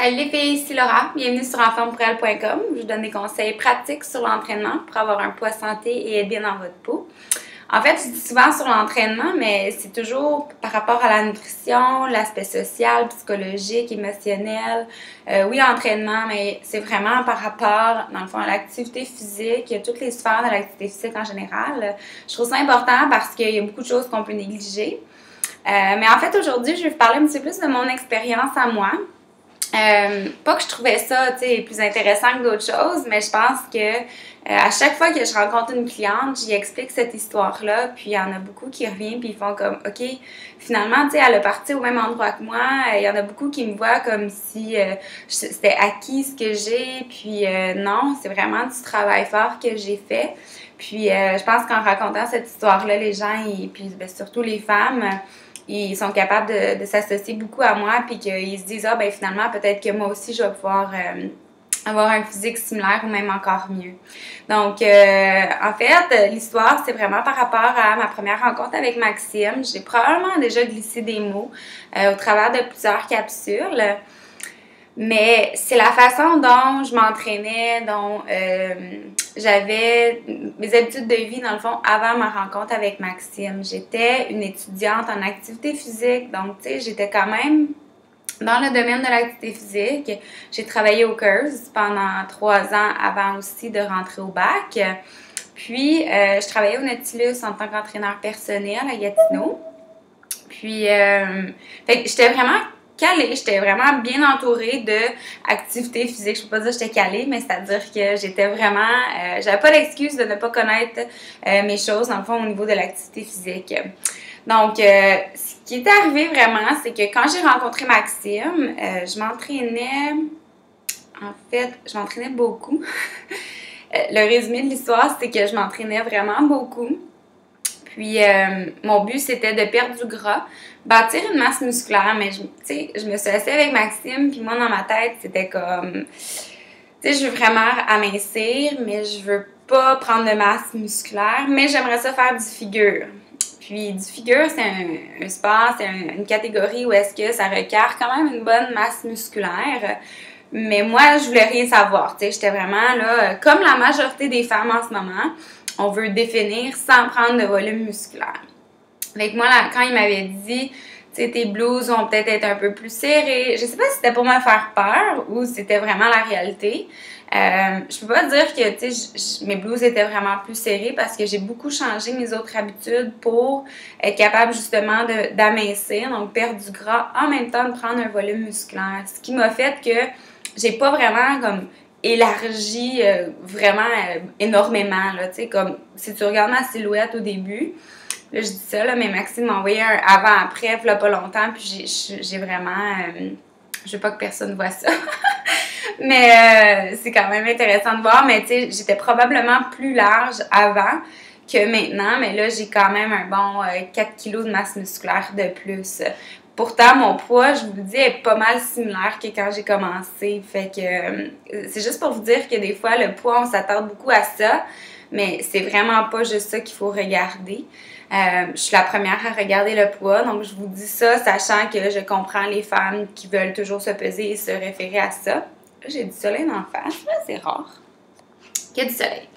Salut les filles, ici Laura. Bienvenue sur enformepourelle.com. Je vous donne des conseils pratiques sur l'entraînement pour avoir un poids santé et être bien dans votre peau. En fait, je dis souvent sur l'entraînement, mais c'est toujours par rapport à la nutrition, l'aspect social, psychologique, émotionnel. Oui, entraînement, mais c'est vraiment par rapport, dans le fond, à l'activité physique, toutes les sphères de l'activité physique en général. Je trouve ça important parce qu'il y a beaucoup de choses qu'on peut négliger. Mais en fait, aujourd'hui, je vais vous parler un petit peu plus de mon expérience à moi. Pas que je trouvais ça plus intéressant que d'autres choses, mais je pense que à chaque fois que je rencontre une cliente, j'y explique cette histoire-là, puis il y en a beaucoup qui reviennent, puis ils font comme, OK, finalement, tu sais, elle a parti au même endroit que moi, il y en a beaucoup qui me voient comme si c'était acquis ce que j'ai, puis non, c'est vraiment du travail fort que j'ai fait. Puis je pense qu'en racontant cette histoire-là, les gens, puis surtout les femmes, ils sont capables de s'associer beaucoup à moi, puis qu'ils se disent, ah ben finalement, peut-être que moi aussi, je vais pouvoir avoir un physique similaire ou même encore mieux. Donc, en fait, l'histoire, c'est vraiment par rapport à ma première rencontre avec Maxime. J'ai probablement déjà glissé des mots au travers de plusieurs capsules. Mais c'est la façon dont je m'entraînais, dont j'avais mes habitudes de vie, dans le fond, avant ma rencontre avec Maxime. J'étais une étudiante en activité physique, donc, tu sais, j'étais quand même dans le domaine de l'activité physique. J'ai travaillé au CURS pendant 3 ans avant aussi de rentrer au bac. Puis, je travaillais au Nautilus en tant qu'entraîneur personnel à Gatineau. Puis, j'étais vraiment calée, j'étais vraiment bien entourée d'activités physiques. Je peux pas dire que j'étais calée, mais c'est-à-dire que j'étais vraiment... j'avais pas d'excuse de ne pas connaître mes choses, dans le fond, au niveau de l'activité physique. Donc, ce qui est arrivé vraiment, c'est que quand j'ai rencontré Maxime, je m'entraînais... En fait, je m'entraînais beaucoup. Le résumé de l'histoire, c'est que je m'entraînais vraiment beaucoup. Puis, mon but, c'était de perdre du gras, bâtir une masse musculaire, mais tu sais, je me suis assise avec Maxime, puis moi, dans ma tête, c'était comme, tu sais, je veux vraiment amincir, mais je veux pas prendre de masse musculaire, mais j'aimerais ça faire du figure. Puis, du figure, c'est un sport, c'est une catégorie où est-ce que ça requiert quand même une bonne masse musculaire. Mais moi, je voulais rien savoir, tu sais, j'étais vraiment là, comme la majorité des femmes en ce moment, on veut définir sans prendre de volume musculaire. Avec moi, là, quand il m'avait dit, tu sais, tes blouses vont peut-être être un peu plus serrées, je sais pas si c'était pour me faire peur ou si c'était vraiment la réalité. Je peux pas dire que, tu sais, mes blouses étaient vraiment plus serrées parce que j'ai beaucoup changé mes autres habitudes pour être capable justement d'amincir, donc perdre du gras en même temps de prendre un volume musculaire. Ce qui m'a fait que j'ai pas vraiment comme élargi vraiment énormément, là, tu sais, comme si tu regardes ma silhouette au début, là, je dis ça, là, mais Maxime m'a envoyé un avant-après, il y a pas longtemps, puis j'ai vraiment, je veux pas que personne voit ça, mais c'est quand même intéressant de voir, mais tu sais, j'étais probablement plus large avant que maintenant, mais là, j'ai quand même un bon 4 kilos de masse musculaire de plus. Pourtant, mon poids, je vous le dis, est pas mal similaire que quand j'ai commencé. Fait que c'est juste pour vous dire que des fois, le poids, on s'attarde beaucoup à ça, mais c'est vraiment pas juste ça qu'il faut regarder. Je suis la première à regarder le poids, donc je vous dis ça, sachant que je comprends les femmes qui veulent toujours se peser et se référer à ça. Là, j'ai du soleil en face, là, c'est rare. Il y a du soleil.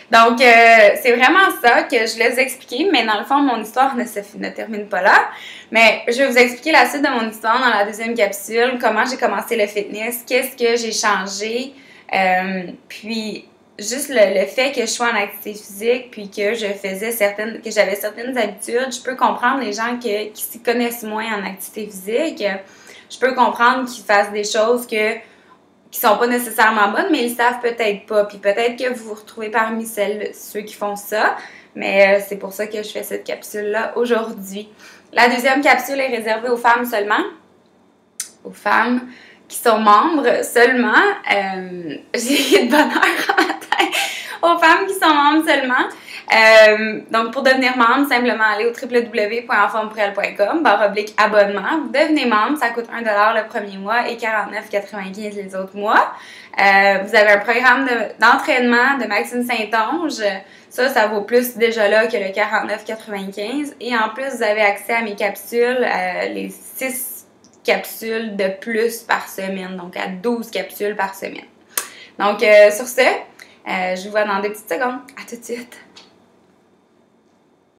Donc, c'est vraiment ça que je voulais vous expliquer, mais dans le fond, mon histoire ne termine pas là. Mais je vais vous expliquer la suite de mon histoire dans la deuxième capsule, comment j'ai commencé le fitness, qu'est-ce que j'ai changé, puis juste le fait que je sois en activité physique, puis que j'avais certaines habitudes, je peux comprendre les gens qui s'y connaissent moins en activité physique. Je peux comprendre qu'ils fassent des choses qui sont pas nécessairement bonnes, mais ils savent peut-être pas. Puis peut-être que vous vous retrouvez parmi ceux qui font ça, mais c'est pour ça que je fais cette capsule-là aujourd'hui. La deuxième capsule est réservée aux femmes seulement, aux femmes qui sont membres seulement. J'ai de bonheur en matin. Aux femmes qui sont membres seulement. Donc, pour devenir membre, simplement aller au www.enformepourelle.com/abonnement. Vous devenez membre, ça coûte 1$ le premier mois et 49,95$ les autres mois. Vous avez un programme d'entraînement de Maxime Saint-Onge. Ça vaut plus déjà là que le 49,95$. Et en plus, vous avez accès à mes capsules, les 6 capsules de plus par semaine, donc à 12 capsules par semaine. Donc, sur ce, je vous vois dans 2 petites secondes. À tout de suite!